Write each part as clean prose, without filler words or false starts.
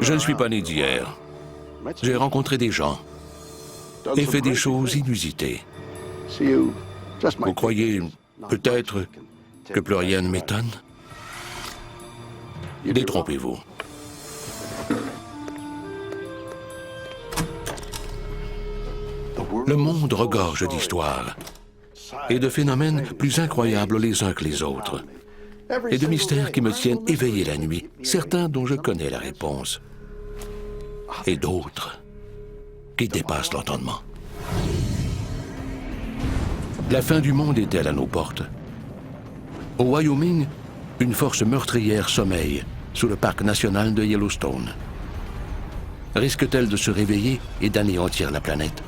Je ne suis pas né d'hier. J'ai rencontré des gens et fait des choses inusitées. Vous croyez peut-être que plus rien ne m'étonne? Détrompez-vous. Le monde regorge d'histoires et de phénomènes plus incroyables les uns que les autres, et de mystères qui me tiennent éveillé la nuit, certains dont je connais la réponse, et d'autres qui dépassent l'entendement. La fin du monde est-elle à nos portes? Au Wyoming, une force meurtrière sommeille sous le parc national de Yellowstone. Risque-t-elle de se réveiller et d'anéantir la planète?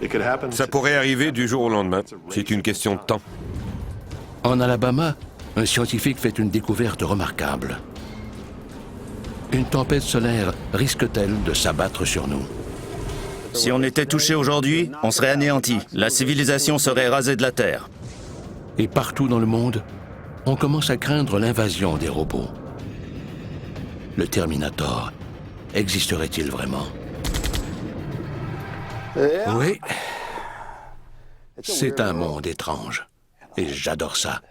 Ça pourrait arriver du jour au lendemain. C'est une question de temps. En Alabama, un scientifique fait une découverte remarquable. Une tempête solaire risque-t-elle de s'abattre sur nous? Si on était touché aujourd'hui, on serait anéanti. La civilisation serait rasée de la Terre. Et partout dans le monde, on commence à craindre l'invasion des robots. Le Terminator existerait-il vraiment? Oui. C'est un monde étrange. Et j'adore ça.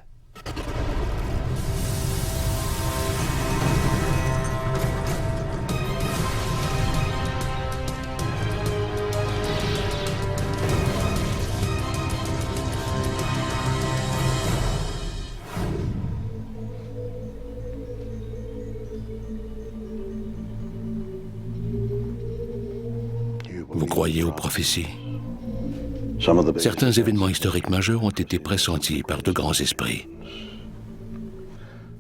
Vous croyez aux prophéties? Certains événements historiques majeurs ont été pressentis par de grands esprits.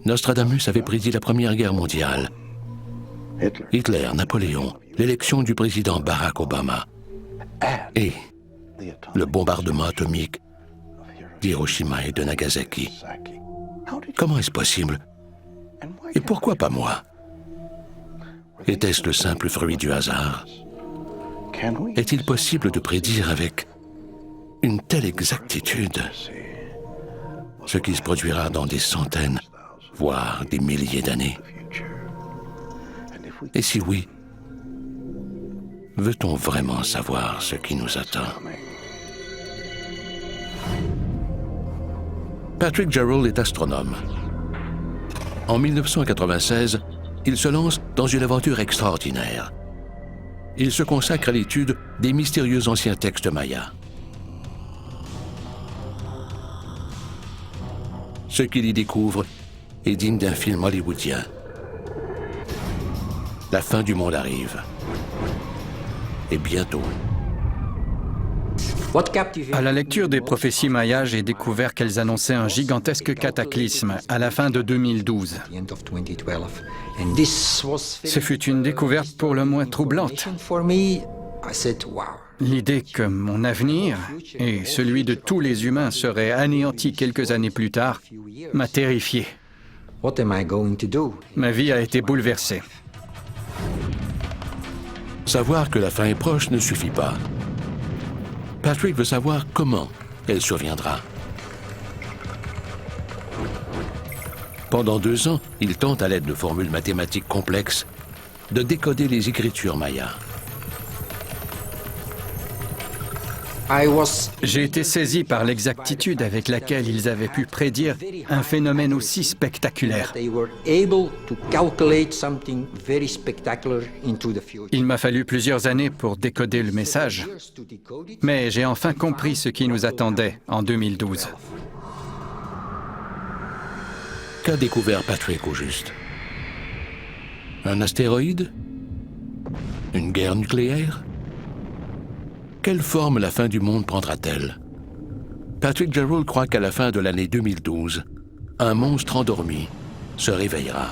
Nostradamus avait prédit la Première Guerre mondiale, Hitler, Napoléon, l'élection du président Barack Obama et le bombardement atomique d'Hiroshima et de Nagasaki. Comment est-ce possible? Et pourquoi pas moi? Était-ce le simple fruit du hasard? Est-il possible de prédire avec une telle exactitude ce qui se produira dans des centaines, voire des milliers d'années? Et si oui, veut-on vraiment savoir ce qui nous attend? Patrick Jarrell est astronome. En 1996, il se lance dans une aventure extraordinaire. Il se consacre à l'étude des mystérieux anciens textes mayas. Ce qu'il y découvre est digne d'un film hollywoodien. La fin du monde arrive. Et bientôt. À la lecture des prophéties mayas, j'ai découvert qu'elles annonçaient un gigantesque cataclysme à la fin de 2012. Ce fut une découverte pour le moins troublante. L'idée que mon avenir et celui de tous les humains serait anéanti quelques années plus tard m'a terrifié. Ma vie a été bouleversée. Savoir que la fin est proche ne suffit pas. Patrick veut savoir comment elle surviendra. Pendant 2 ans, il tente à l'aide de formules mathématiques complexes de décoder les écritures mayas. J'ai été saisi par l'exactitude avec laquelle ils avaient pu prédire un phénomène aussi spectaculaire. Il m'a fallu plusieurs années pour décoder le message, mais j'ai enfin compris ce qui nous attendait en 2012. Qu'a découvert Patrick au juste? Un astéroïde? Une guerre nucléaire? Quelle forme la fin du monde prendra-t-elle? Patrick Jarrell croit qu'à la fin de l'année 2012, un monstre endormi se réveillera.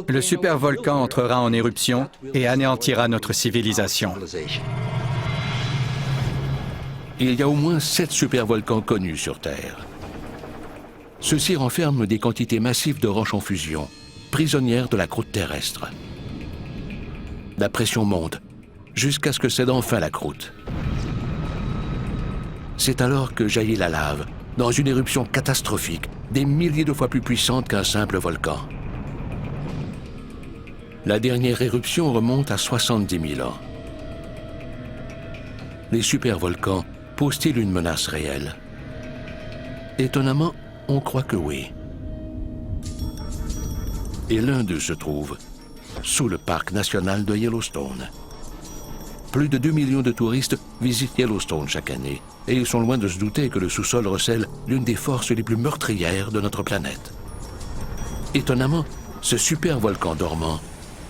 Le supervolcan entrera en éruption et anéantira notre civilisation. Il y a au moins 7 supervolcans connus sur Terre. Ceux-ci renferment des quantités massives de roches en fusion, prisonnières de la croûte terrestre. La pression monte jusqu'à ce que cède enfin la croûte. C'est alors que jaillit la lave, dans une éruption catastrophique, des milliers de fois plus puissante qu'un simple volcan. La dernière éruption remonte à 70 000 ans. Les supervolcans posent-ils une menace réelle? Étonnamment, on croit que oui. Et l'un d'eux se trouve sous le parc national de Yellowstone. Plus de 2 millions de touristes visitent Yellowstone chaque année, et ils sont loin de se douter que le sous-sol recèle l'une des forces les plus meurtrières de notre planète. Étonnamment, ce supervolcan dormant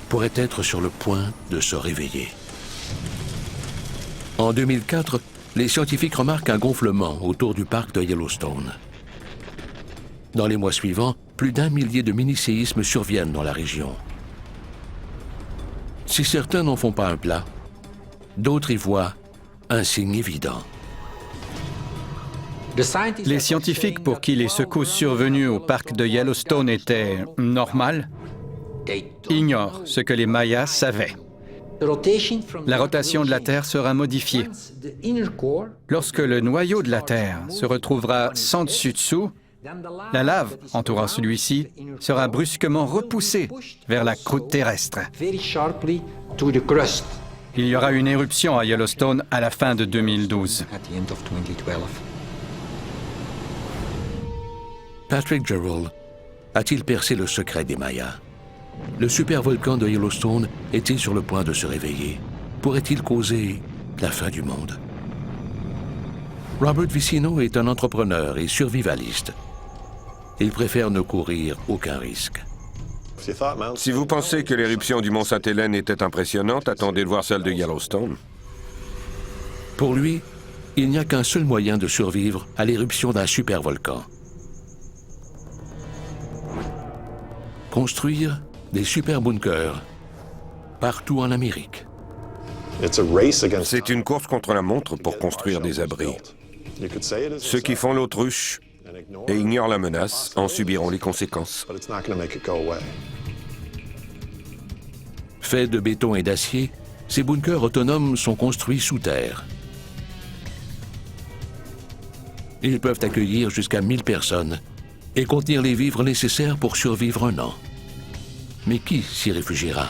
pourrait être sur le point de se réveiller. En 2004, les scientifiques remarquent un gonflement autour du parc de Yellowstone. Dans les mois suivants, plus d'1 millier de mini-séismes surviennent dans la région. Si certains n'en font pas un plat, d'autres y voient un signe évident. Les scientifiques pour qui les secousses survenues au parc de Yellowstone étaient normales ignorent ce que les Mayas savaient. La rotation de la Terre sera modifiée. Lorsque le noyau de la Terre se retrouvera sans dessus-dessous, la lave entourant celui-ci sera brusquement repoussée vers la croûte terrestre. Il y aura une éruption à Yellowstone à la fin de 2012. Patrick Gerald a-t-il percé le secret des Mayas? Le supervolcan de Yellowstone est-il sur le point de se réveiller? Pourrait-il causer la fin du monde? Robert Vicino est un entrepreneur et survivaliste. Il préfère ne courir aucun risque. Si vous pensez que l'éruption du mont Sainte-Hélène était impressionnante, attendez de voir celle de Yellowstone. Pour lui, il n'y a qu'un seul moyen de survivre à l'éruption d'un supervolcan. Construire des superbunkers partout en Amérique. C'est une course contre la montre pour construire des abris. Ceux qui font l'autruche et ignorent la menace en subiront les conséquences. Faits de béton et d'acier, ces bunkers autonomes sont construits sous terre. Ils peuvent accueillir jusqu'à 1000 personnes et contenir les vivres nécessaires pour survivre un an. Mais qui s'y réfugiera?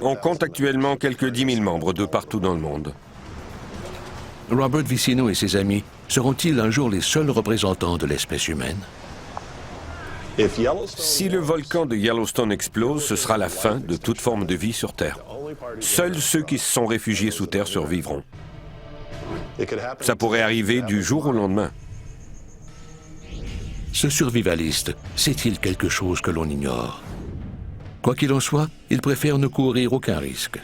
On compte actuellement quelques 10 000 membres de partout dans le monde. Robert Vicino et ses amis seront-ils un jour les seuls représentants de l'espèce humaine? Si le volcan de Yellowstone explose, ce sera la fin de toute forme de vie sur Terre. Seuls ceux qui se sont réfugiés sous terre survivront. Ça pourrait arriver du jour au lendemain. Ce survivaliste sait-il quelque chose que l'on ignore? Quoi qu'il en soit, il préfère ne courir aucun risque.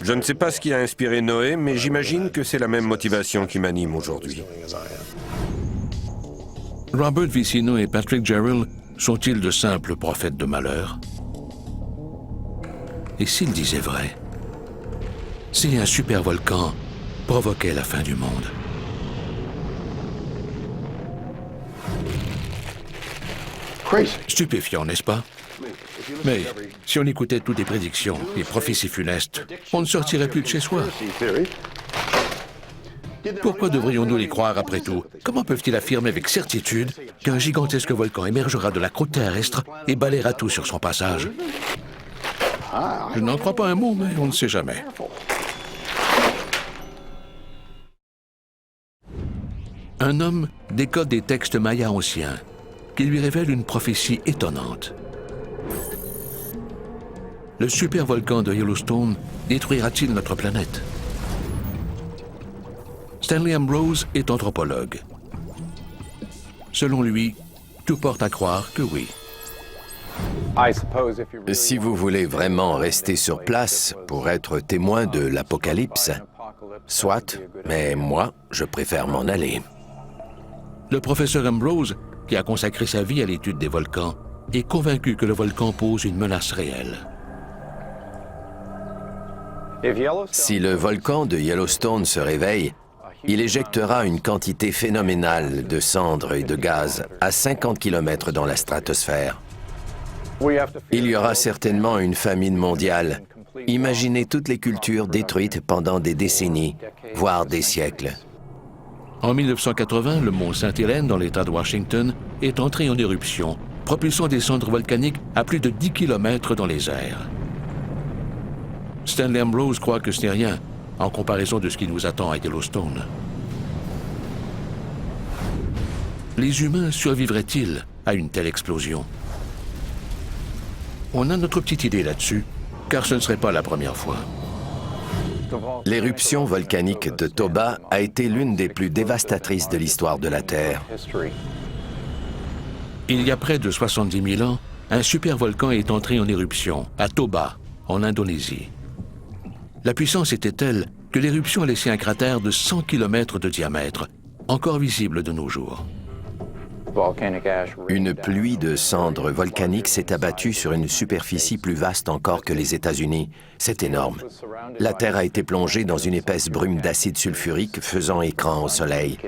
Je ne sais pas ce qui a inspiré Noé, mais j'imagine que c'est la même motivation qui m'anime aujourd'hui. Robert Vicino et Patrick Gerald sont-ils de simples prophètes de malheur? Et s'ils disaient vrai? Si un supervolcan provoquait la fin du monde? Stupéfiant, n'est-ce pas? Mais si on écoutait toutes les prédictions et prophéties funestes, on ne sortirait plus de chez soi. Pourquoi devrions-nous les croire après tout? Comment peuvent-ils affirmer avec certitude qu'un gigantesque volcan émergera de la croûte terrestre et balayera tout sur son passage? Je n'en crois pas un mot, mais on ne sait jamais. Un homme décode des textes mayas anciens qui lui révèlent une prophétie étonnante. Le supervolcan de Yellowstone détruira-t-il notre planète? Stanley Ambrose est anthropologue. Selon lui, tout porte à croire que oui. Si vous voulez vraiment rester sur place pour être témoin de l'apocalypse, soit, mais moi, je préfère m'en aller. Le professeur Ambrose, qui a consacré sa vie à l'étude des volcans, est convaincu que le volcan pose une menace réelle. Si le volcan de Yellowstone se réveille, il éjectera une quantité phénoménale de cendres et de gaz à 50 km dans la stratosphère. Il y aura certainement une famine mondiale. Imaginez toutes les cultures détruites pendant des décennies, voire des siècles. En 1980, le mont Sainte-Hélène, dans l'État de Washington, est entré en éruption, propulsant des cendres volcaniques à plus de 10 km dans les airs. Stanley Ambrose croit que ce n'est rien en comparaison de ce qui nous attend à Yellowstone. Les humains survivraient-ils à une telle explosion? On a notre petite idée là-dessus, car ce ne serait pas la première fois. L'éruption volcanique de Toba a été l'une des plus dévastatrices de l'histoire de la Terre. Il y a près de 70 000 ans, un supervolcan est entré en éruption, à Toba, en Indonésie. La puissance était telle que l'éruption a laissé un cratère de 100 km de diamètre, encore visible de nos jours. Une pluie de cendres volcaniques s'est abattue sur une superficie plus vaste encore que les États-Unis. C'est énorme. La Terre a été plongée dans une épaisse brume d'acide sulfurique faisant écran au Soleil.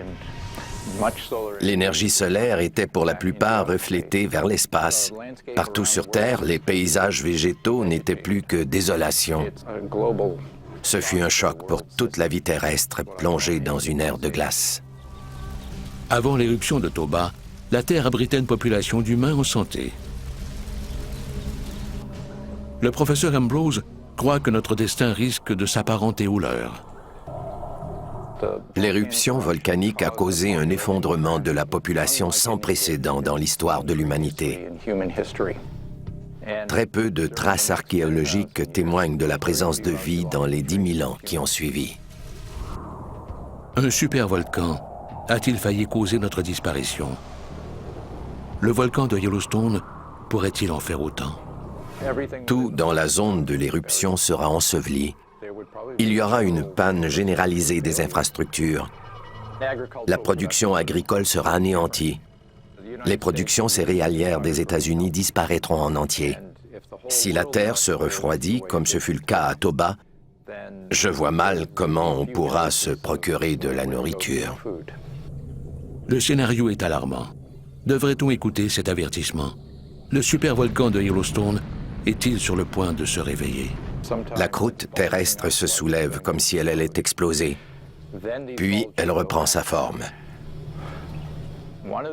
L'énergie solaire était pour la plupart reflétée vers l'espace. Partout sur Terre, les paysages végétaux n'étaient plus que désolation. Ce fut un choc pour toute la vie terrestre plongée dans une ère de glace. Avant l'éruption de Toba, la Terre abritait une population d'humains en santé. Le professeur Ambrose croit que notre destin risque de s'apparenter au leur. L'éruption volcanique a causé un effondrement de la population sans précédent dans l'histoire de l'humanité. Très peu de traces archéologiques témoignent de la présence de vie dans les 10 000 ans qui ont suivi. Un supervolcan a-t-il failli causer notre disparition? Le volcan de Yellowstone pourrait-il en faire autant? Tout dans la zone de l'éruption sera enseveli. Il y aura une panne généralisée des infrastructures. La production agricole sera anéantie. Les productions céréalières des États-Unis disparaîtront en entier. Si la Terre se refroidit, comme ce fut le cas à Toba, je vois mal comment on pourra se procurer de la nourriture. Le scénario est alarmant. Devrait-on écouter cet avertissement? Le supervolcan de Yellowstone est-il sur le point de se réveiller? La croûte terrestre se soulève comme si elle allait exploser. Puis elle reprend sa forme.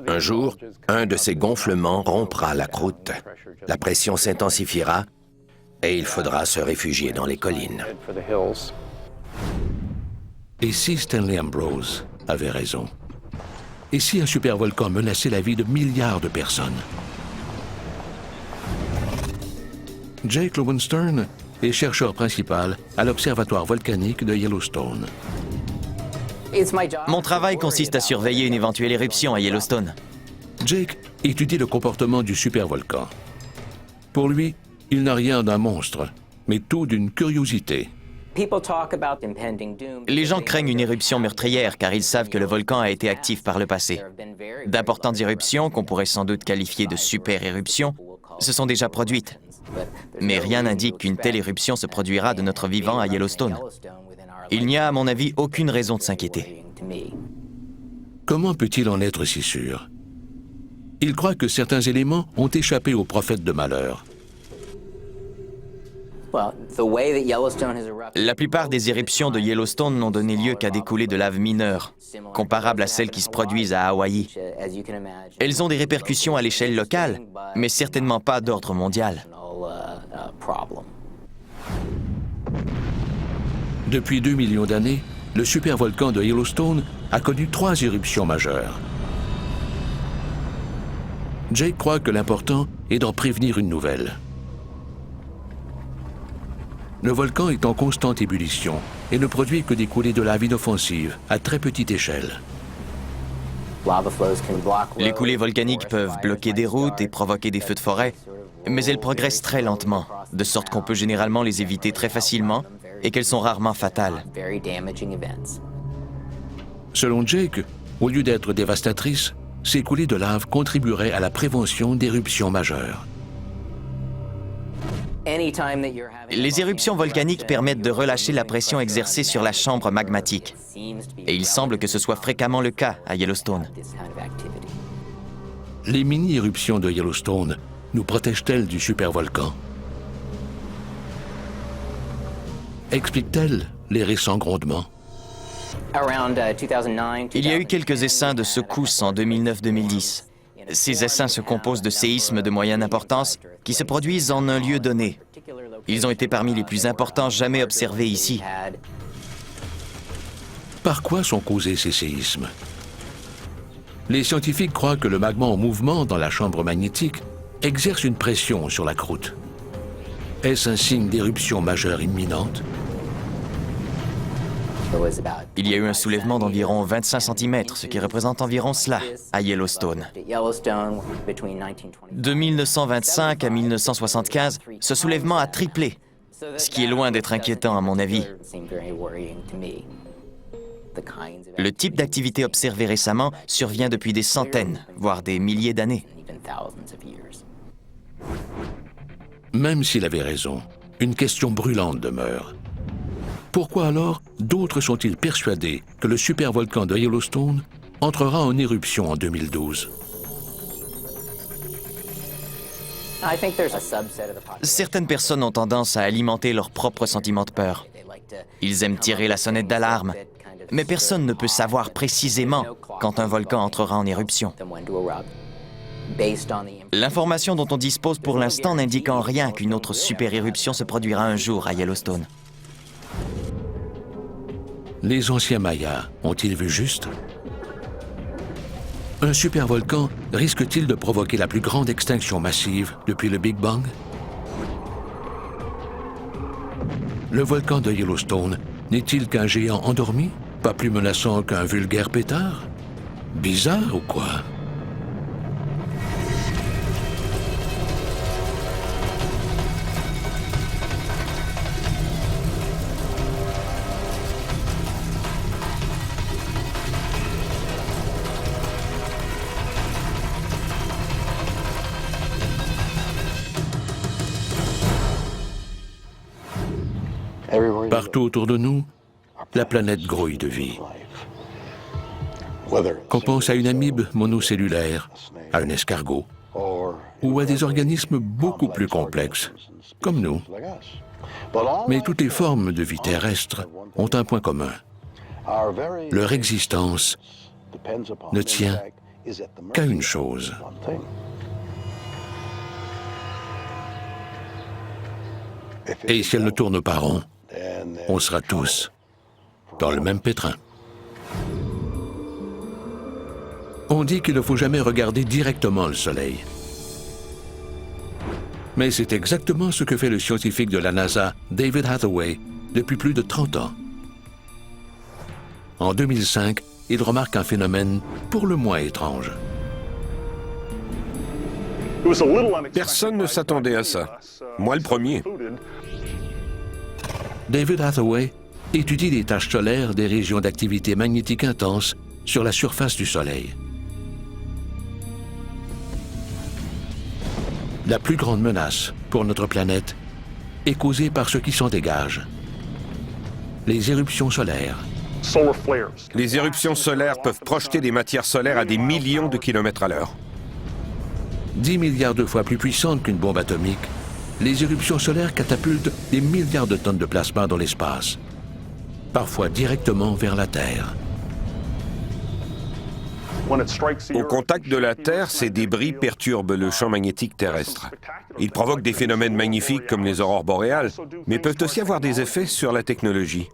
Un jour, un de ces gonflements rompra la croûte. La pression s'intensifiera et il faudra se réfugier dans les collines. Et si Stanley Ambrose avait raison? Et si un supervolcan menaçait la vie de milliards de personnes? Jake Lowenstern est chercheur principal à l'Observatoire volcanique de Yellowstone. Mon travail consiste à surveiller une éventuelle éruption à Yellowstone. Jake étudie le comportement du supervolcan. Pour lui, il n'a rien d'un monstre, mais tout d'une curiosité. Les gens craignent une éruption meurtrière car ils savent que le volcan a été actif par le passé. D'importantes éruptions, qu'on pourrait sans doute qualifier de super-éruptions, se sont déjà produites. Mais rien n'indique qu'une telle éruption se produira de notre vivant à Yellowstone. Il n'y a, à mon avis, aucune raison de s'inquiéter. Comment peut-il en être si sûr? Il croit que certains éléments ont échappé aux prophètes de malheur. La plupart des éruptions de Yellowstone n'ont donné lieu qu'à des coulées de lave mineures, comparables à celles qui se produisent à Hawaï. Elles ont des répercussions à l'échelle locale, mais certainement pas d'ordre mondial. Depuis 2 millions d'années, le supervolcan de Yellowstone a connu 3 éruptions majeures. Jake croit que l'important est d'en prévenir une nouvelle. Le volcan est en constante ébullition et ne produit que des coulées de lave inoffensives à très petite échelle. Les coulées volcaniques peuvent bloquer des routes et provoquer des feux de forêt, mais elles progressent très lentement, de sorte qu'on peut généralement les éviter très facilement et qu'elles sont rarement fatales. Selon Jake, au lieu d'être dévastatrices, ces coulées de lave contribueraient à la prévention d'éruptions majeures. Les éruptions volcaniques permettent de relâcher la pression exercée sur la chambre magmatique. Et il semble que ce soit fréquemment le cas à Yellowstone. Les mini-éruptions de Yellowstone nous protègent-elles du supervolcan? Expliquent-elles les récents grondements? Il y a eu quelques essaims de secousses en 2009-2010. Ces essaims se composent de séismes de moyenne importance qui se produisent en un lieu donné. Ils ont été parmi les plus importants jamais observés ici. Par quoi sont causés ces séismes? Les scientifiques croient que le magma en mouvement dans la chambre magnétique exerce une pression sur la croûte. Est-ce un signe d'éruption majeure imminente? Il y a eu un soulèvement d'environ 25 cm, ce qui représente environ cela, à Yellowstone. De 1925 à 1975, ce soulèvement a triplé, ce qui est loin d'être inquiétant à mon avis. Le type d'activité observée récemment survient depuis des centaines, voire des milliers d'années. Même s'il avait raison, une question brûlante demeure. Pourquoi alors d'autres sont-ils persuadés que le supervolcan de Yellowstone entrera en éruption en 2012? Certaines personnes ont tendance à alimenter leur propre sentiment de peur. Ils aiment tirer la sonnette d'alarme, mais personne ne peut savoir précisément quand un volcan entrera en éruption. L'information dont on dispose pour l'instant n'indique en rien qu'une autre super-éruption se produira un jour à Yellowstone. Les anciens Mayas ont-ils vu juste? Un supervolcan risque-t-il de provoquer la plus grande extinction massive depuis le Big Bang? Le volcan de Yellowstone n'est-il qu'un géant endormi, pas plus menaçant qu'un vulgaire pétard? Bizarre ou quoi? Partout autour de nous, la planète grouille de vie. Qu'on pense à une amibe monocellulaire, à un escargot, ou à des organismes beaucoup plus complexes, comme nous. Mais toutes les formes de vie terrestre ont un point commun. Leur existence ne tient qu'à une chose. Et si elle ne tourne pas rond, on sera tous dans le même pétrin. On dit qu'il ne faut jamais regarder directement le Soleil. Mais c'est exactement ce que fait le scientifique de la NASA, David Hathaway, depuis plus de 30 ans. En 2005, il remarque un phénomène pour le moins étrange. Personne ne s'attendait à ça. Moi le premier. David Hathaway étudie les taches solaires des régions d'activité magnétique intense sur la surface du Soleil. La plus grande menace pour notre planète est causée par ce qui s'en dégage. Les éruptions solaires. Les éruptions solaires peuvent projeter des matières solaires à des millions de kilomètres à l'heure. 10 milliards de fois plus puissantes qu'une bombe atomique, les éruptions solaires catapultent des milliards de tonnes de plasma dans l'espace, parfois directement vers la Terre. Au contact de la Terre, ces débris perturbent le champ magnétique terrestre. Ils provoquent des phénomènes magnifiques comme les aurores boréales, mais peuvent aussi avoir des effets sur la technologie.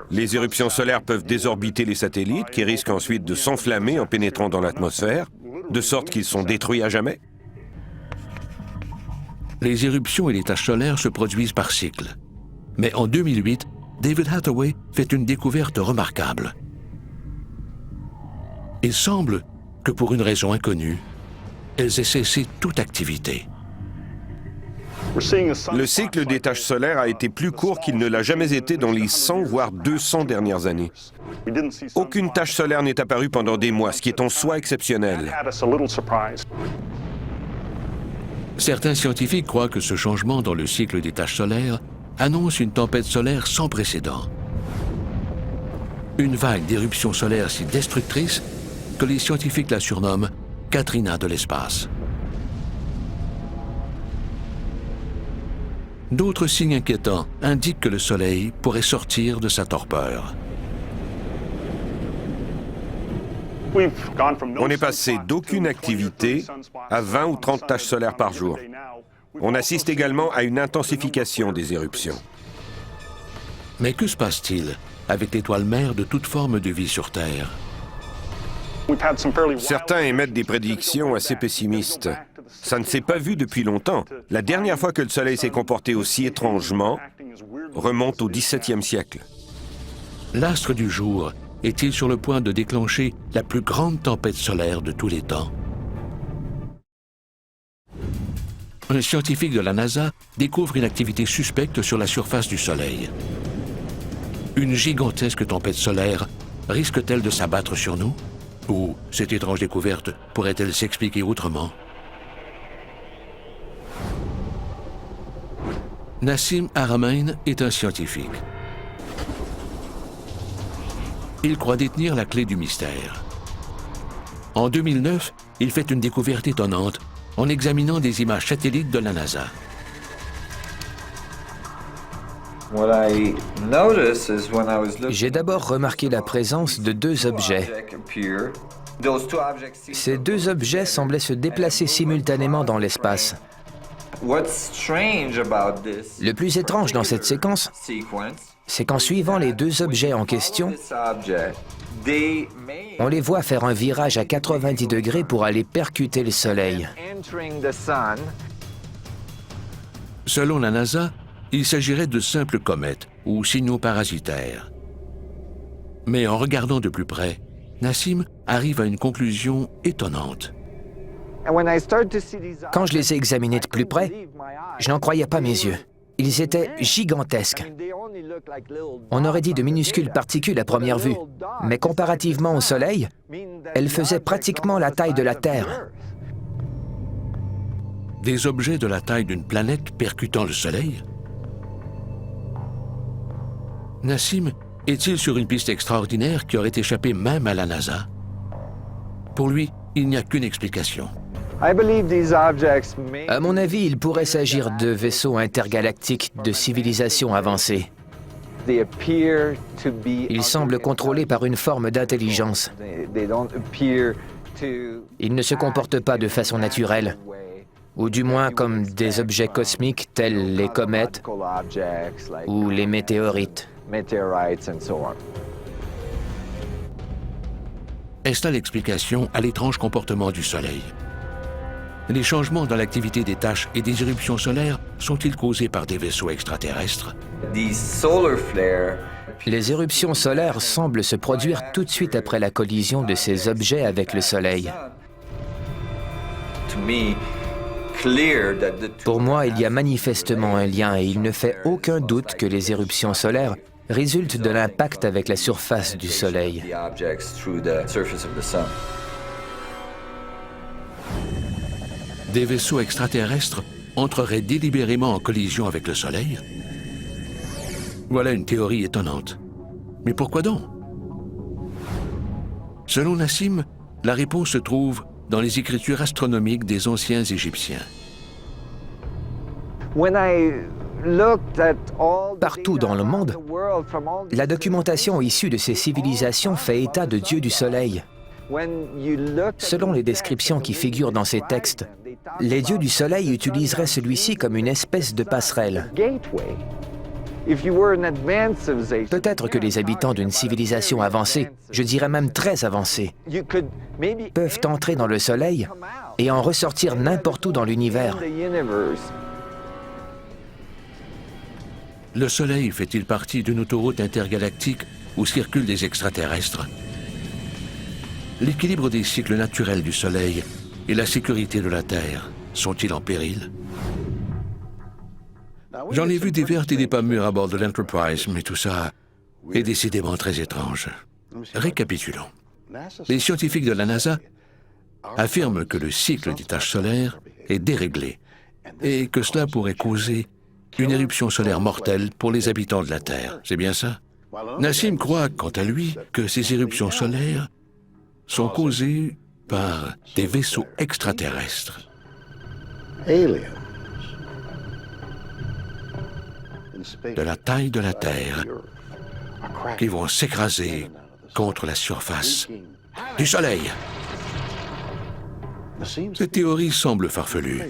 Les éruptions solaires peuvent désorbiter les satellites qui risquent ensuite de s'enflammer en pénétrant dans l'atmosphère, de sorte qu'ils sont détruits à jamais. Les éruptions et les taches solaires se produisent par cycle. Mais en 2008, David Hathaway fait une découverte remarquable. Il semble que pour une raison inconnue, elles aient cessé toute activité. Le cycle des taches solaires a été plus court qu'il ne l'a jamais été dans les 100 voire 200 dernières années. Aucune tache solaire n'est apparue pendant des mois, ce qui est en soi exceptionnel. Certains scientifiques croient que ce changement dans le cycle des taches solaires annonce une tempête solaire sans précédent. Une vague d'éruptions solaires si destructrice que les scientifiques la surnomment Katrina de l'espace. D'autres signes inquiétants indiquent que le Soleil pourrait sortir de sa torpeur. On est passé d'aucune activité à 20 ou 30 taches solaires par jour. On assiste également à une intensification des éruptions. Mais que se passe-t-il avec l'étoile mère de toute forme de vie sur Terre? Certains émettent des prédictions assez pessimistes. Ça ne s'est pas vu depuis longtemps. La dernière fois que le Soleil s'est comporté aussi étrangement remonte au XVIIe siècle. L'astre du jour est-il sur le point de déclencher la plus grande tempête solaire de tous les temps? Un scientifique de la NASA découvre une activité suspecte sur la surface du Soleil. Une gigantesque tempête solaire risque-t-elle de s'abattre sur nous? Ou cette étrange découverte pourrait-elle s'expliquer autrement? Nassim Haramein est un scientifique. Il croit détenir la clé du mystère. En 2009, il fait une découverte étonnante en examinant des images satellites de la NASA. J'ai d'abord remarqué la présence de deux objets. Ces deux objets semblaient se déplacer simultanément dans l'espace. Le plus étrange dans cette séquence, c'est qu'en suivant les deux objets en question, on les voit faire un virage à 90 degrés pour aller percuter le Soleil. Selon la NASA, il s'agirait de simples comètes ou signaux parasitaires. Mais en regardant de plus près, Nassim arrive à une conclusion étonnante. Quand je les ai examinés de plus près, je n'en croyais pas mes yeux. Ils étaient gigantesques. On aurait dit de minuscules particules à première vue, mais comparativement au Soleil, elles faisaient pratiquement la taille de la Terre. Des objets de la taille d'une planète percutant le Soleil? Nassim est-il sur une piste extraordinaire qui aurait échappé même à la NASA? Pour lui, il n'y a qu'une explication. À mon avis, il pourrait s'agir de vaisseaux intergalactiques de civilisation avancée. Ils semblent contrôlés par une forme d'intelligence. Ils ne se comportent pas de façon naturelle, ou du moins comme des objets cosmiques tels les comètes ou les météorites. Est-ce là l'explication à l'étrange comportement du Soleil? Les changements dans l'activité des taches et des éruptions solaires sont-ils causés par des vaisseaux extraterrestres? Les éruptions solaires semblent se produire tout de suite après la collision de ces objets avec le Soleil. Pour moi, il y a manifestement un lien et il ne fait aucun doute que les éruptions solaires résultent de l'impact avec la surface du Soleil. Des vaisseaux extraterrestres entreraient délibérément en collision avec le Soleil? Voilà une théorie étonnante. Mais pourquoi donc? Selon Nassim, la réponse se trouve dans les écritures astronomiques des anciens Égyptiens. Partout dans le monde, la documentation issue de ces civilisations fait état de dieux du Soleil. Selon les descriptions qui figurent dans ces textes, les dieux du Soleil utiliseraient celui-ci comme une espèce de passerelle. Peut-être que les habitants d'une civilisation avancée, je dirais même très avancée, peuvent entrer dans le Soleil et en ressortir n'importe où dans l'univers. Le Soleil fait-il partie d'une autoroute intergalactique où circulent des extraterrestres? L'équilibre des cycles naturels du Soleil et la sécurité de la Terre sont-ils en péril? J'en ai vu des vertes et des pas mûres à bord de l'Enterprise, mais tout ça est décidément très étrange. Récapitulons. Les scientifiques de la NASA affirment que le cycle des taches solaires est déréglé et que cela pourrait causer une éruption solaire mortelle pour les habitants de la Terre. C'est bien ça? Nassim croit, quant à lui, que ces éruptions solaires sont causées par des vaisseaux extraterrestres. De la taille de la Terre, qui vont s'écraser contre la surface du Soleil. Cette théorie semble farfelue.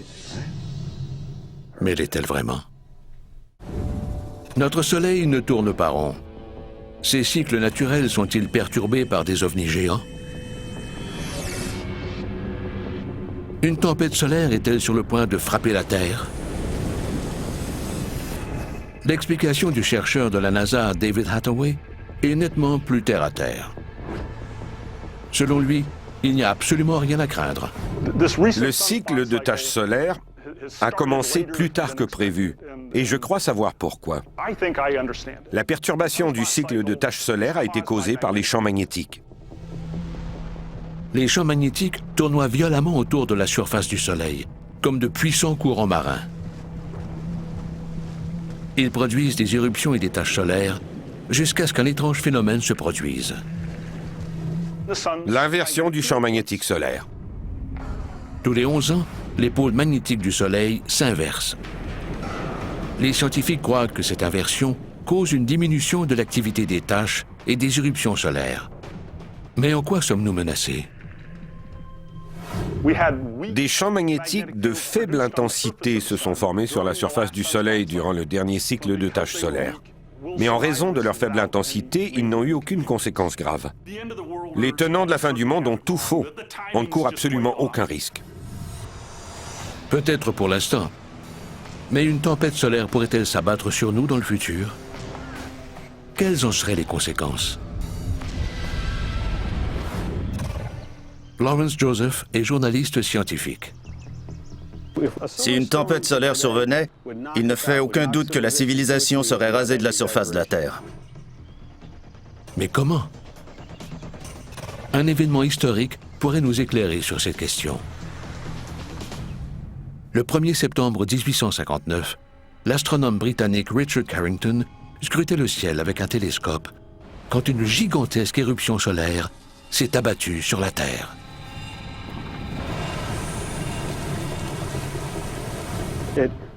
Mais l'est-elle vraiment? Notre Soleil ne tourne pas rond. Ces cycles naturels sont-ils perturbés par des ovnis géants? Une tempête solaire est-elle sur le point de frapper la Terre? L'explication du chercheur de la NASA, David Hathaway, est nettement plus terre à terre. Selon lui, il n'y a absolument rien à craindre. Le cycle de taches solaires a commencé plus tard que prévu, et je crois savoir pourquoi. La perturbation du cycle de taches solaires a été causée par les champs magnétiques. Les champs magnétiques tournoient violemment autour de la surface du Soleil, comme de puissants courants marins. Ils produisent des éruptions et des taches solaires jusqu'à ce qu'un étrange phénomène se produise. L'inversion du champ magnétique solaire. Tous les 11 ans, les pôles magnétiques du Soleil s'inversent. Les scientifiques croient que cette inversion cause une diminution de l'activité des taches et des éruptions solaires. Mais en quoi sommes-nous menacés? Des champs magnétiques de faible intensité se sont formés sur la surface du Soleil durant le dernier cycle de taches solaires. Mais en raison de leur faible intensité, ils n'ont eu aucune conséquence grave. Les tenants de la fin du monde ont tout faux. On ne court absolument aucun risque. Peut-être pour l'instant. Mais une tempête solaire pourrait-elle s'abattre sur nous dans le futur? Quelles en seraient les conséquences? Lawrence Joseph est journaliste scientifique. Si une tempête solaire survenait, il ne fait aucun doute que la civilisation serait rasée de la surface de la Terre. Mais comment? Un événement historique pourrait nous éclairer sur cette question. Le 1er septembre 1859, l'astronome britannique Richard Carrington scrutait le ciel avec un télescope quand une gigantesque éruption solaire s'est abattue sur la Terre.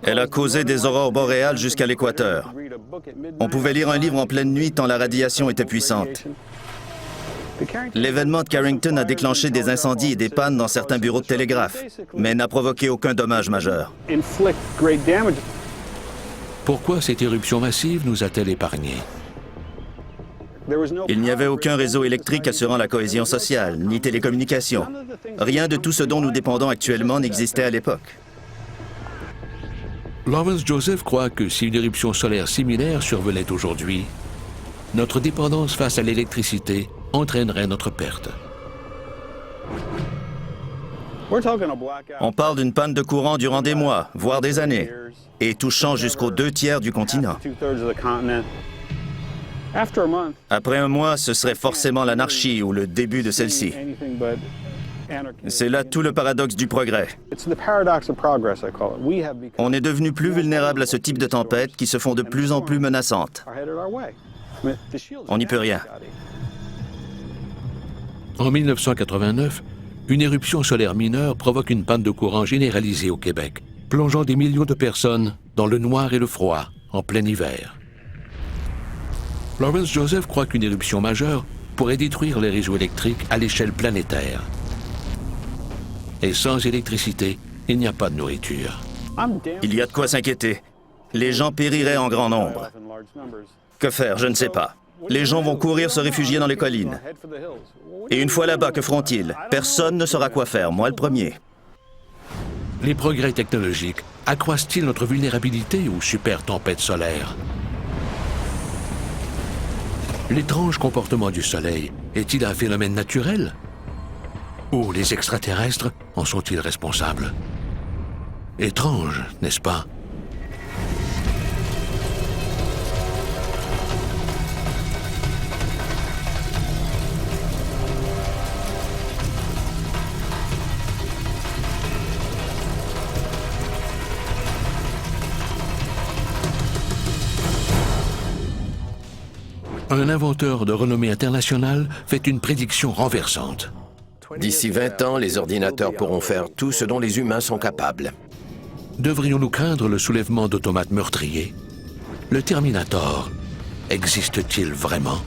Elle a causé des aurores boréales jusqu'à l'équateur. On pouvait lire un livre en pleine nuit tant la radiation était puissante. L'événement de Carrington a déclenché des incendies et des pannes dans certains bureaux de télégraphe, mais n'a provoqué aucun dommage majeur. Pourquoi cette éruption massive nous a-t-elle épargnés? Il n'y avait aucun réseau électrique assurant la cohésion sociale, ni télécommunications. Rien de tout ce dont nous dépendons actuellement n'existait à l'époque. Lawrence Joseph croit que si une éruption solaire similaire survenait aujourd'hui, notre dépendance face à l'électricité entraînerait notre perte. On parle d'une panne de courant durant des mois, voire des années, et touchant jusqu'aux 2/3 du continent. Après un mois, ce serait forcément l'anarchie ou le début de celle-ci. C'est là tout le paradoxe du progrès. On est devenu plus vulnérable à ce type de tempêtes qui se font de plus en plus menaçantes. On n'y peut rien. En 1989, une éruption solaire mineure provoque une panne de courant généralisée au Québec, plongeant des millions de personnes dans le noir et le froid en plein hiver. Lawrence Joseph croit qu'une éruption majeure pourrait détruire les réseaux électriques à l'échelle planétaire. Et sans électricité, il n'y a pas de nourriture. Il y a de quoi s'inquiéter. Les gens périraient en grand nombre. Que faire? Je ne sais pas. Les gens vont courir se réfugier dans les collines. Et une fois là-bas, que feront-ils? Personne ne saura quoi faire, moi le premier. Les progrès technologiques accroissent-ils notre vulnérabilité aux super tempêtes solaires? L'étrange comportement du Soleil est-il un phénomène naturel? Ou les extraterrestres en sont-ils responsables? Étrange, n'est-ce pas? Un inventeur de renommée internationale fait une prédiction renversante. D'ici 20 ans, les ordinateurs pourront faire tout ce dont les humains sont capables. Devrions-nous craindre le soulèvement d'automates meurtriers? Le Terminator existe-t-il vraiment?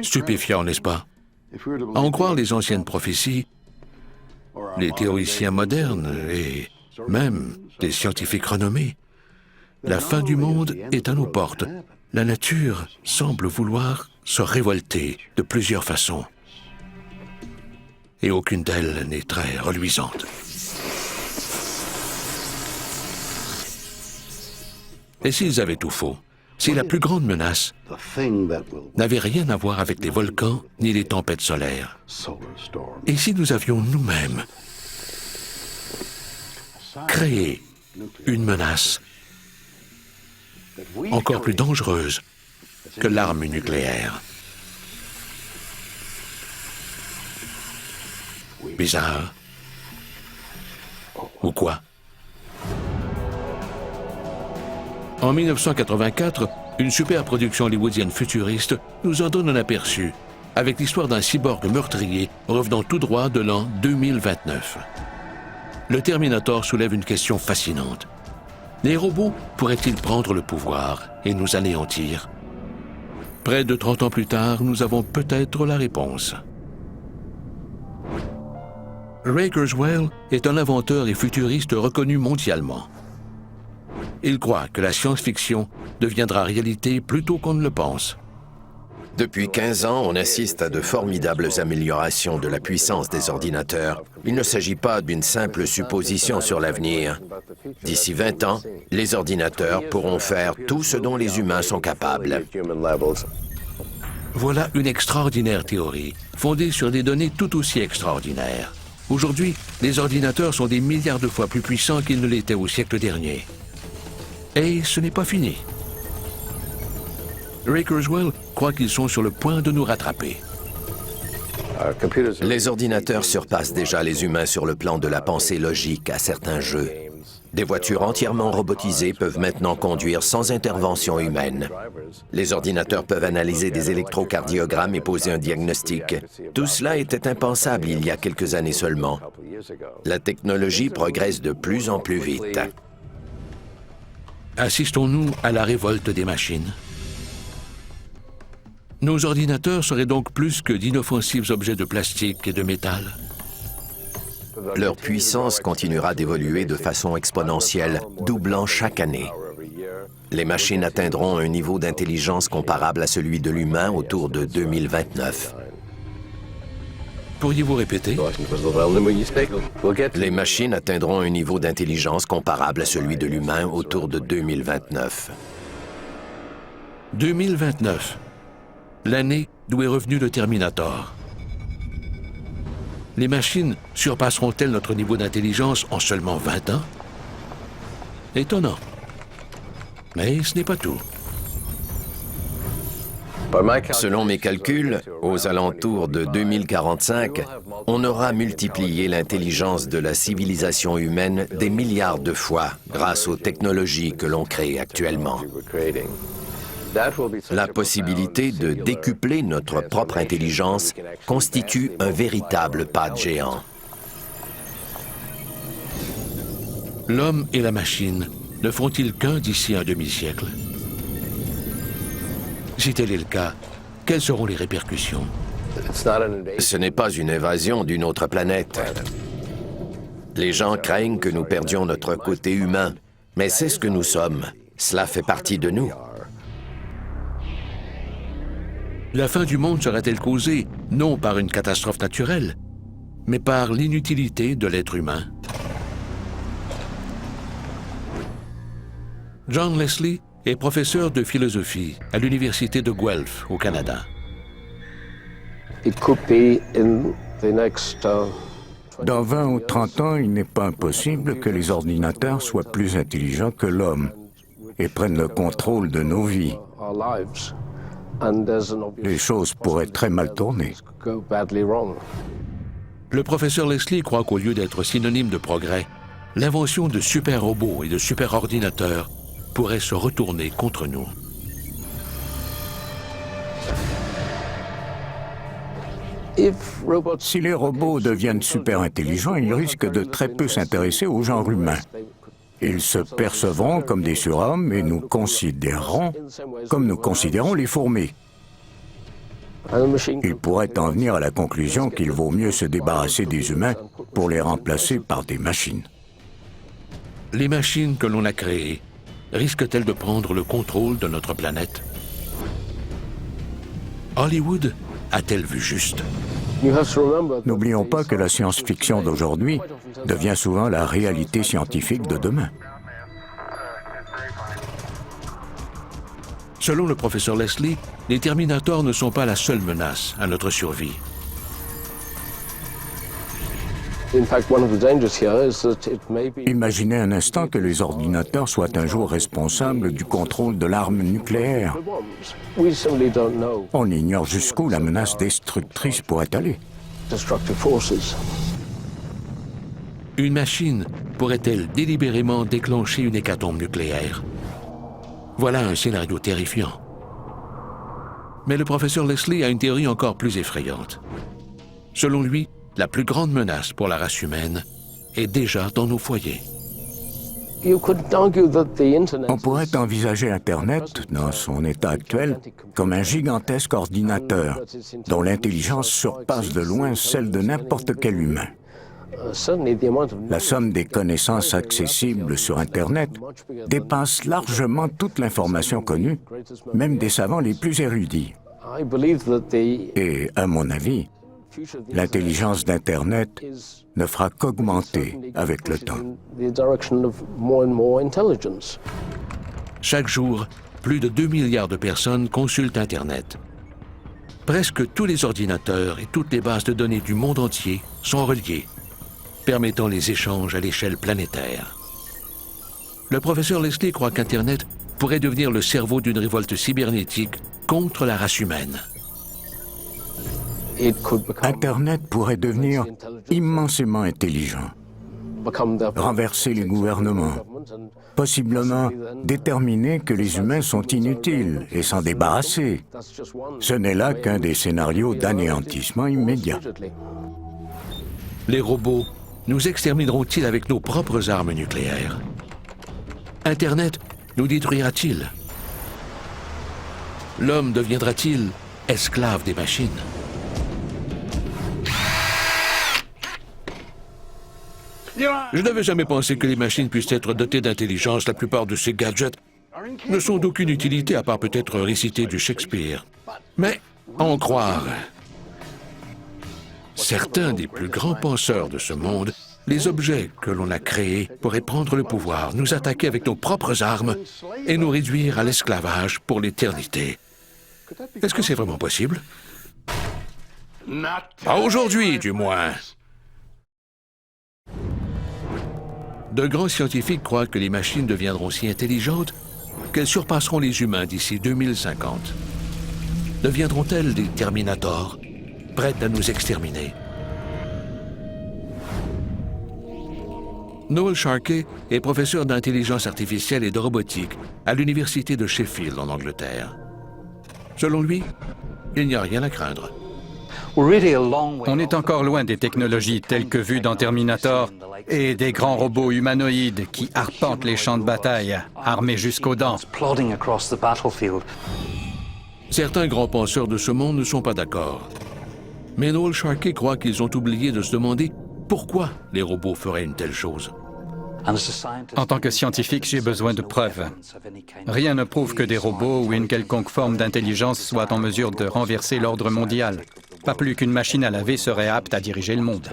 Stupéfiant, n'est-ce pas? À en croire les anciennes prophéties, les théoriciens modernes et même les scientifiques renommés, la fin du monde est à nos portes. La nature semble vouloir se révolter de plusieurs façons. Et aucune d'elles n'est très reluisante. Et s'ils avaient tout faux? Si la plus grande menace n'avait rien à voir avec les volcans ni les tempêtes solaires? Et si nous avions nous-mêmes créé une menace encore plus dangereuse que l'arme nucléaire? Bizarre. Ou quoi? En 1984, une superproduction hollywoodienne futuriste nous en donne un aperçu, avec l'histoire d'un cyborg meurtrier revenant tout droit de l'an 2029. Le Terminator soulève une question fascinante. Les robots pourraient-ils prendre le pouvoir et nous anéantir? Près de 30 ans plus tard, nous avons peut-être la réponse. Ray Kurzweil est un inventeur et futuriste reconnu mondialement. Il croit que la science-fiction deviendra réalité plus tôt qu'on ne le pense. Depuis 15 ans, on assiste à de formidables améliorations de la puissance des ordinateurs. Il ne s'agit pas d'une simple supposition sur l'avenir. D'ici 20 ans, les ordinateurs pourront faire tout ce dont les humains sont capables. Voilà une extraordinaire théorie, fondée sur des données tout aussi extraordinaires. Aujourd'hui, les ordinateurs sont des milliards de fois plus puissants qu'ils ne l'étaient au siècle dernier. Et ce n'est pas fini. Ray Kurzweil croit qu'ils sont sur le point de nous rattraper. Les ordinateurs surpassent déjà les humains sur le plan de la pensée logique à certains jeux. Des voitures entièrement robotisées peuvent maintenant conduire sans intervention humaine. Les ordinateurs peuvent analyser des électrocardiogrammes et poser un diagnostic. Tout cela était impensable il y a quelques années seulement. La technologie progresse de plus en plus vite. Assistons-nous à la révolte des machines? Nos ordinateurs seraient donc plus que d'inoffensifs objets de plastique et de métal. Leur puissance continuera d'évoluer de façon exponentielle, doublant chaque année. Les machines atteindront un niveau d'intelligence comparable à celui de l'humain autour de 2029. Pourriez-vous répéter? Les machines atteindront un niveau d'intelligence comparable à celui de l'humain autour de 2029. 2029, l'année d'où est revenu le Terminator. Les machines surpasseront-elles notre niveau d'intelligence en seulement 20 ans? Étonnant. Mais ce n'est pas tout. Selon mes calculs, aux alentours de 2045, on aura multiplié l'intelligence de la civilisation humaine des milliards de fois grâce aux technologies que l'on crée actuellement. La possibilité de décupler notre propre intelligence constitue un véritable pas de géant. L'homme et la machine ne feront-ils qu'un d'ici un demi-siècle? Si tel est le cas, quelles seront les répercussions? Ce n'est pas une invasion d'une autre planète. Les gens craignent que nous perdions notre côté humain, mais c'est ce que nous sommes. Cela fait partie de nous. La fin du monde sera-t-elle causée non par une catastrophe naturelle, mais par l'inutilité de l'être humain? John Leslie est professeur de philosophie à l'Université de Guelph, au Canada. Dans 20 ou 30 ans, il n'est pas impossible que les ordinateurs soient plus intelligents que l'homme et prennent le contrôle de nos vies. Les choses pourraient très mal tourner. Le professeur Leslie croit qu'au lieu d'être synonyme de progrès, l'invention de super-robots et de super-ordinateurs pourrait se retourner contre nous. Si les robots deviennent super intelligents, ils risquent de très peu s'intéresser au genre humain. Ils se percevront comme des surhommes et nous considérerons comme nous considérons les fourmis. Il pourrait en venir à la conclusion qu'il vaut mieux se débarrasser des humains pour les remplacer par des machines. Les machines que l'on a créées risquent-elles de prendre le contrôle de notre planète? Hollywood a-t-elle vu juste? N'oublions pas que la science-fiction d'aujourd'hui devient souvent la réalité scientifique de demain. Selon le professeur Leslie, les Terminators ne sont pas la seule menace à notre survie. Imaginez un instant que les ordinateurs soient un jour responsables du contrôle de l'arme nucléaire. On ignore jusqu'où la menace destructrice pourrait aller. Une machine pourrait-elle délibérément déclencher une hécatombe nucléaire? Voilà un scénario terrifiant. Mais le professeur Leslie a une théorie encore plus effrayante. Selon lui, la plus grande menace pour la race humaine est déjà dans nos foyers. On pourrait envisager Internet, dans son état actuel, comme un gigantesque ordinateur dont l'intelligence surpasse de loin celle de n'importe quel humain. La somme des connaissances accessibles sur Internet dépasse largement toute l'information connue, même des savants les plus érudits. Et, à mon avis, l'intelligence d'Internet ne fera qu'augmenter avec le temps. Chaque jour, plus de 2 milliards de personnes consultent Internet. Presque tous les ordinateurs et toutes les bases de données du monde entier sont reliés, permettant les échanges à l'échelle planétaire. Le professeur Leslie croit qu'Internet pourrait devenir le cerveau d'une révolte cybernétique contre la race humaine. Internet pourrait devenir immensément intelligent, renverser les gouvernements, possiblement déterminer que les humains sont inutiles et s'en débarrasser. Ce n'est là qu'un des scénarios d'anéantissement immédiat. Les robots nous extermineront-ils avec nos propres armes nucléaires? Internet nous détruira-t-il? L'homme deviendra-t-il esclave des machines? Je n'avais jamais pensé que les machines puissent être dotées d'intelligence. La plupart de ces gadgets ne sont d'aucune utilité à part peut-être réciter du Shakespeare. Mais, à en croire certains des plus grands penseurs de ce monde, les objets que l'on a créés pourraient prendre le pouvoir, nous attaquer avec nos propres armes et nous réduire à l'esclavage pour l'éternité. Est-ce que c'est vraiment possible? Pas aujourd'hui, du moins. De grands scientifiques croient que les machines deviendront si intelligentes qu'elles surpasseront les humains d'ici 2050. Deviendront-elles des Terminators, prêtes à nous exterminer? Noel Sharkey est professeur d'intelligence artificielle et de robotique à l'université de Sheffield en Angleterre. Selon lui, il n'y a rien à craindre. On est encore loin des technologies telles que vues dans Terminator et des grands robots humanoïdes qui arpentent les champs de bataille, armés jusqu'aux dents. Certains grands penseurs de ce monde ne sont pas d'accord. Mais Noel Sharkey croit qu'ils ont oublié de se demander pourquoi les robots feraient une telle chose. En tant que scientifique, j'ai besoin de preuves. Rien ne prouve que des robots ou une quelconque forme d'intelligence soient en mesure de renverser l'ordre mondial. Pas plus qu'une machine à laver serait apte à diriger le monde.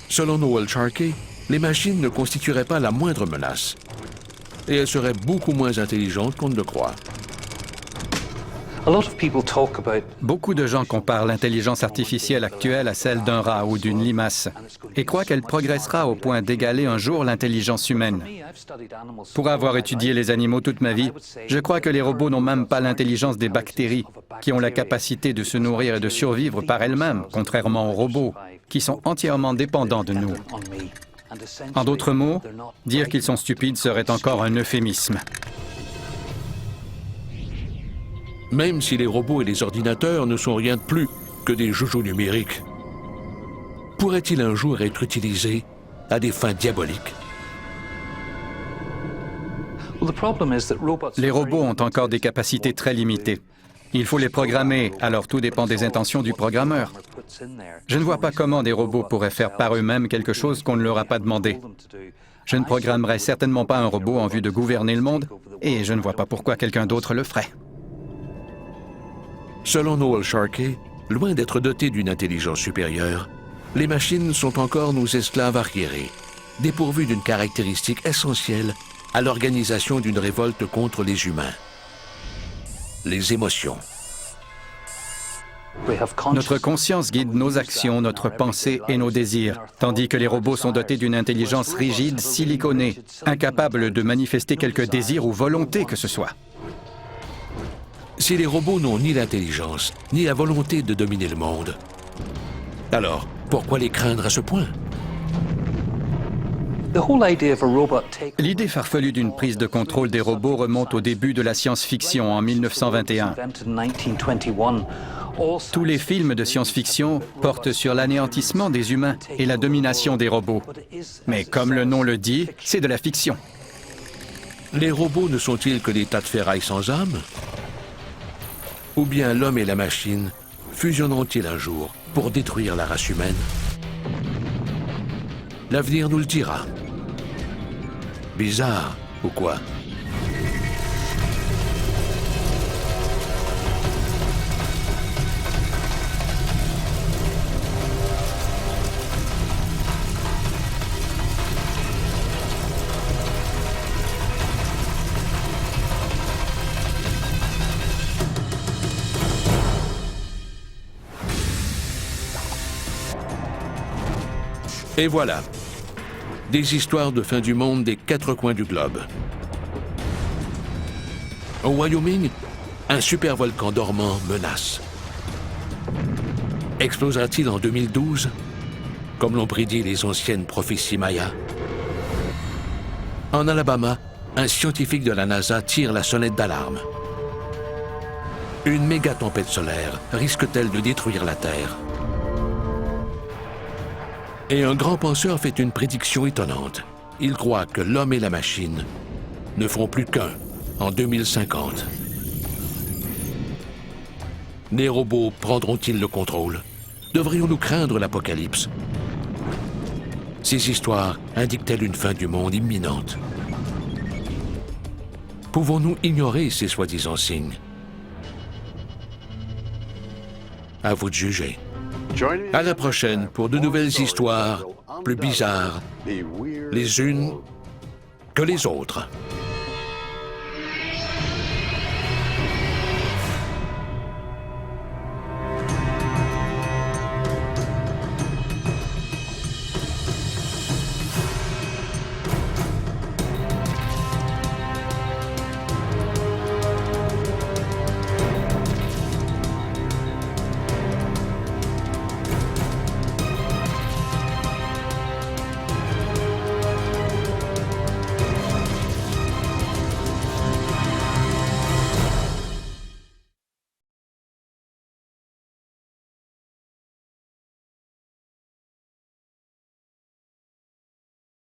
Selon Noel Sharkey, les machines ne constitueraient pas la moindre menace. Et elles seraient beaucoup moins intelligentes qu'on ne le croit. Beaucoup de gens comparent l'intelligence artificielle actuelle à celle d'un rat ou d'une limace et croient qu'elle progressera au point d'égaler un jour l'intelligence humaine. Pour avoir étudié les animaux toute ma vie, je crois que les robots n'ont même pas l'intelligence des bactéries, qui ont la capacité de se nourrir et de survivre par elles-mêmes, contrairement aux robots, qui sont entièrement dépendants de nous. En d'autres mots, dire qu'ils sont stupides serait encore un euphémisme. Même si les robots et les ordinateurs ne sont rien de plus que des joujous numériques, pourraient-ils un jour être utilisés à des fins diaboliques? Les robots ont encore des capacités très limitées. Il faut les programmer, alors tout dépend des intentions du programmeur. Je ne vois pas comment des robots pourraient faire par eux-mêmes quelque chose qu'on ne leur a pas demandé. Je ne programmerai certainement pas un robot en vue de gouverner le monde, et je ne vois pas pourquoi quelqu'un d'autre le ferait. Selon Noel Sharkey, loin d'être dotés d'une intelligence supérieure, les machines sont encore nos esclaves arriérés, dépourvus d'une caractéristique essentielle à l'organisation d'une révolte contre les humains: les émotions. Notre conscience guide nos actions, notre pensée et nos désirs, tandis que les robots sont dotés d'une intelligence rigide, siliconée, incapable de manifester quelque désir ou volonté que ce soit. Si les robots n'ont ni l'intelligence, ni la volonté de dominer le monde, alors pourquoi les craindre à ce point? L'idée farfelue d'une prise de contrôle des robots remonte au début de la science-fiction en 1921. Tous les films de science-fiction portent sur l'anéantissement des humains et la domination des robots. Mais comme le nom le dit, c'est de la fiction. Les robots ne sont-ils que des tas de ferraille sans âme? Ou bien l'homme et la machine fusionneront-ils un jour pour détruire la race humaine? L'avenir nous le dira. Bizarre, ou quoi? Et voilà, des histoires de fin du monde des quatre coins du globe. Au Wyoming, un supervolcan dormant menace. Explosera-t-il en 2012, comme l'ont prédit les anciennes prophéties mayas? En Alabama, un scientifique de la NASA tire la sonnette d'alarme. Une méga tempête solaire risque-t-elle de détruire la Terre? Et un grand penseur fait une prédiction étonnante. Il croit que l'homme et la machine ne feront plus qu'un en 2050. Les robots prendront-ils le contrôle? Devrions-nous craindre l'apocalypse? Ces histoires indiquent-elles une fin du monde imminente? Pouvons-nous ignorer ces soi-disant signes? À vous de juger. À la prochaine pour de nouvelles histoires plus bizarres, les unes que les autres.